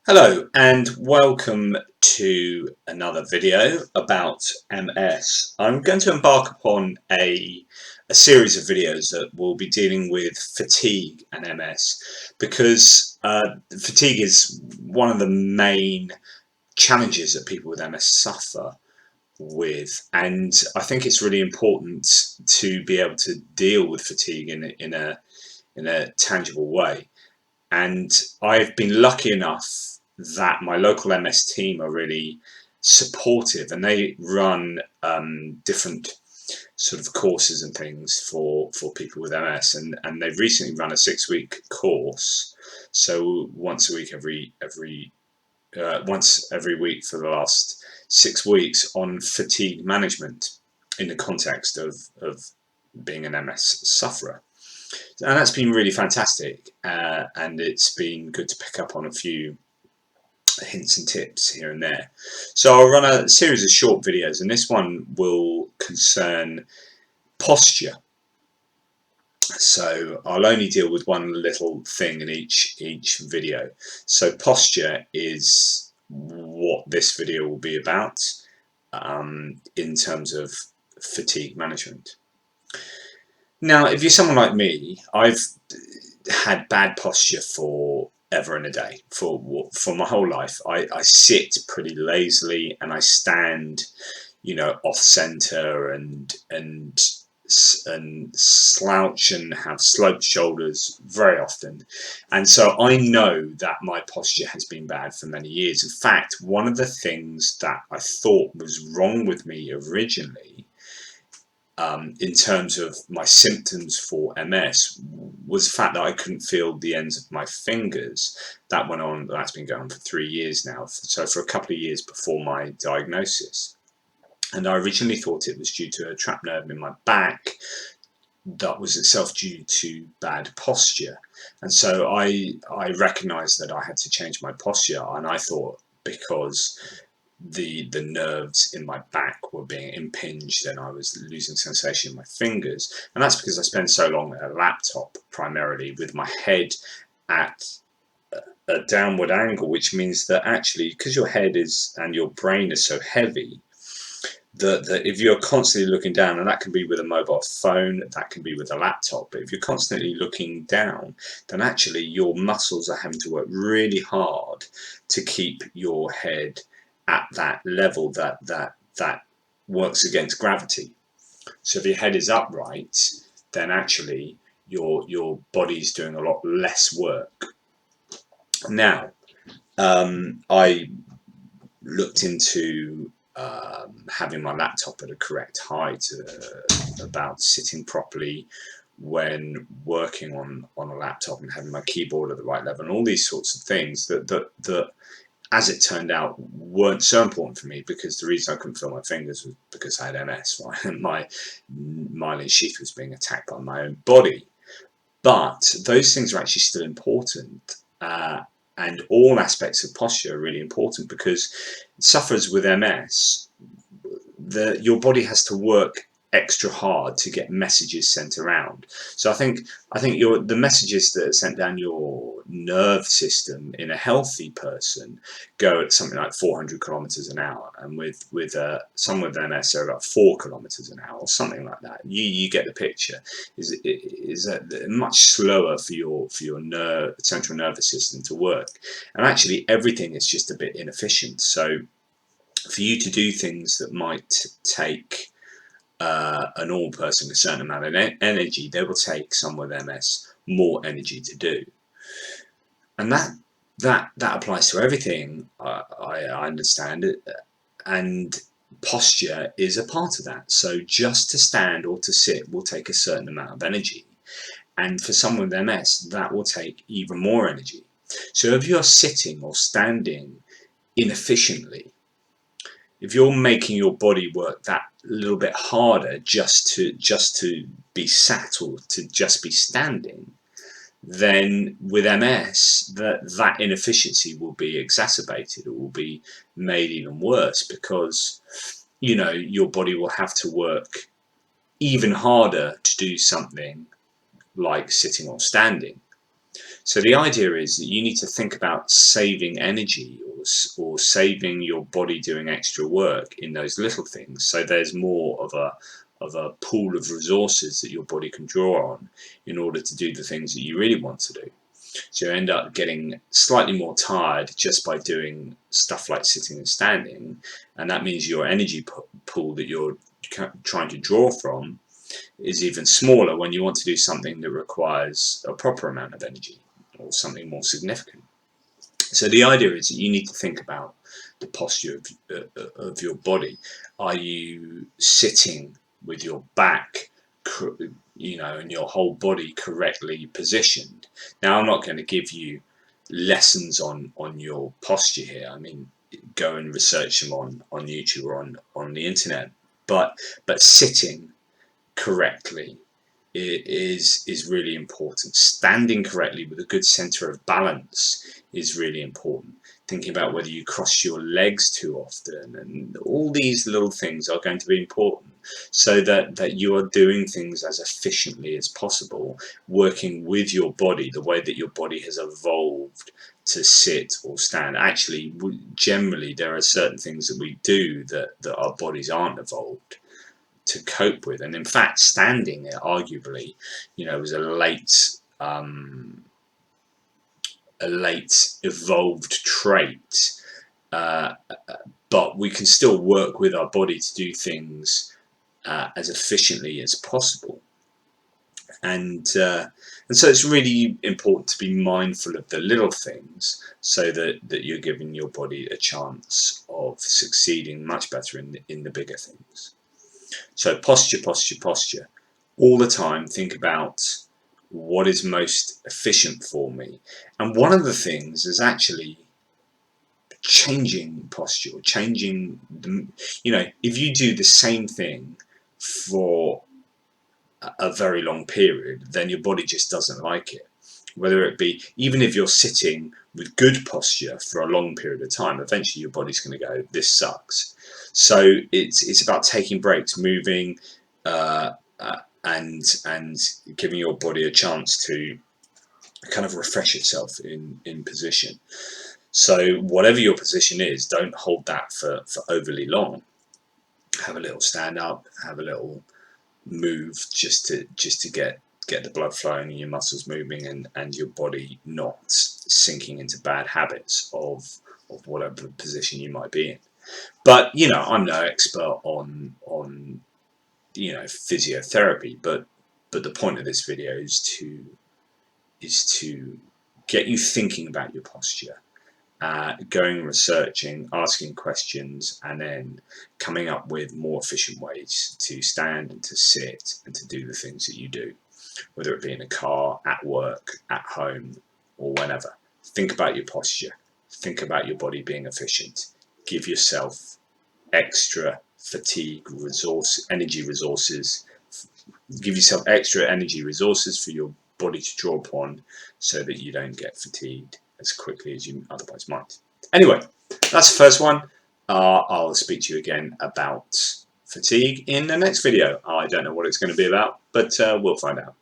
Hello and welcome to another video about MS. I'm going to embark upon a series of videos that will be dealing with fatigue and MS because fatigue is one of the main challenges that people with MS suffer with, and I think it's really important to be able to deal with fatigue in a tangible way. And I've been lucky enough that my local MS team are really supportive, and they run different sort of courses and things for people with MS, and they've recently run a 6-week course, so once every week for the last 6 weeks on fatigue management in the context of being an MS sufferer. And that's been really fantastic, and it's been good to pick up on a few hints and tips here and there. So I'll run a series of short videos, and this one will concern posture. So I'll only deal with one little thing in each video. So posture is what this video will be about in terms of fatigue management. Now, if you're someone like me, I've had bad posture for ever and a day, for my whole life. I sit pretty lazily, and I stand, off center and slouch and have sloped shoulders very often. And so I know that my posture has been bad for many years. In fact, one of the things that I thought was wrong with me originally, in terms of my symptoms for MS, was the fact that I couldn't feel the ends of my fingers. That's been going on for 3 years now, so for a couple of years before my diagnosis. And I originally thought it was due to a trapped nerve in my back that was itself due to bad posture. And so I recognized that I had to change my posture, and I thought because the nerves in my back were being impinged and I was losing sensation in my fingers. And that's because I spend so long at a laptop, primarily with my head at a downward angle, which means that actually, because your head is and your brain is so heavy, that if you're constantly looking down, and that can be with a mobile phone, that can be with a laptop, but if you're constantly looking down, then actually your muscles are having to work really hard to keep your head at that level that works against gravity. So if your head is upright, then actually your body's doing a lot less work. Now, I looked into having my laptop at a correct height, about sitting properly when working on a laptop, and having my keyboard at the right level, and all these sorts of things that as it turned out, weren't so important for me, because the reason I couldn't feel my fingers was because I had MS. My myelin sheath was being attacked by my own body. But those things are actually still important, and all aspects of posture are really important, because sufferers with MS, your body has to work extra hard to get messages sent around. So I think the messages that are sent down your nerve system in a healthy person go at something like 400 kilometers an hour, and with someone with MS they're about 4 kilometers an hour or something like that. You get the picture. Is much slower for your central nervous system to work, and actually everything is just a bit inefficient. So for you to do things that might take a normal person a certain amount of energy, they will take someone with MS more energy to do. And that applies to everything, I understand it, and posture is a part of that. So just to stand or to sit will take a certain amount of energy, and for someone with MS that will take even more energy. So if you're sitting or standing inefficiently, if you're making your body work that little bit harder just to be sat or to just be standing, then with MS that inefficiency will be exacerbated. It will be made even worse, because your body will have to work even harder to do something like sitting or standing. So the idea is that you need to think about saving energy, or saving your body doing extra work in those little things. So there's more of a pool of resources that your body can draw on in order to do the things that you really want to do. So you end up getting slightly more tired just by doing stuff like sitting and standing, and that means your energy pool that you're trying to draw from is even smaller when you want to do something that requires a proper amount of energy or something more significant. So the idea is that you need to think about the posture of your body. Are you sitting with your back, and your whole body correctly positioned? Now, I'm not going to give you lessons on your posture here. I mean, go and research them on YouTube or on the internet. But sitting correctly is really important. Standing correctly with a good center of balance is really important. Thinking about whether you cross your legs too often, and all these little things are going to be important, so that you are doing things as efficiently as possible, working with your body the way that your body has evolved to sit or stand. Actually, generally there are certain things that we do that our bodies aren't evolved to cope with. And in fact, standing arguably, was a late evolved trait, but we can still work with our body to do things as efficiently as possible. And so it's really important to be mindful of the little things, so that you're giving your body a chance of succeeding much better in the bigger things. So posture, posture, posture. All the time, think about what is most efficient for me. And one of the things is actually changing posture, changing the, if you do the same thing for a very long period, then your body just doesn't like it. Whether it be, even if you're sitting with good posture for a long period of time, eventually your body's going to go, this sucks. So it's about taking breaks, moving, and giving your body a chance to kind of refresh itself in position. So whatever your position is, don't hold that for overly long. Have a little stand up, have a little move, just to get the blood flowing and your muscles moving, and your body not sinking into bad habits of whatever position you might be in. But I'm no expert on physiotherapy, but the point of this video is to get you thinking about your posture, going researching, asking questions, and then coming up with more efficient ways to stand and to sit and to do the things that you do, whether it be in a car, at work, at home, or whenever. Think about your posture. Think about your body being efficient. Give yourself extra energy resources. Give yourself extra energy resources for your body to draw upon, so that you don't get fatigued as quickly as you otherwise might. Anyway, that's the first one. I'll speak to you again about fatigue in the next video. I don't know what it's going to be about, but we'll find out.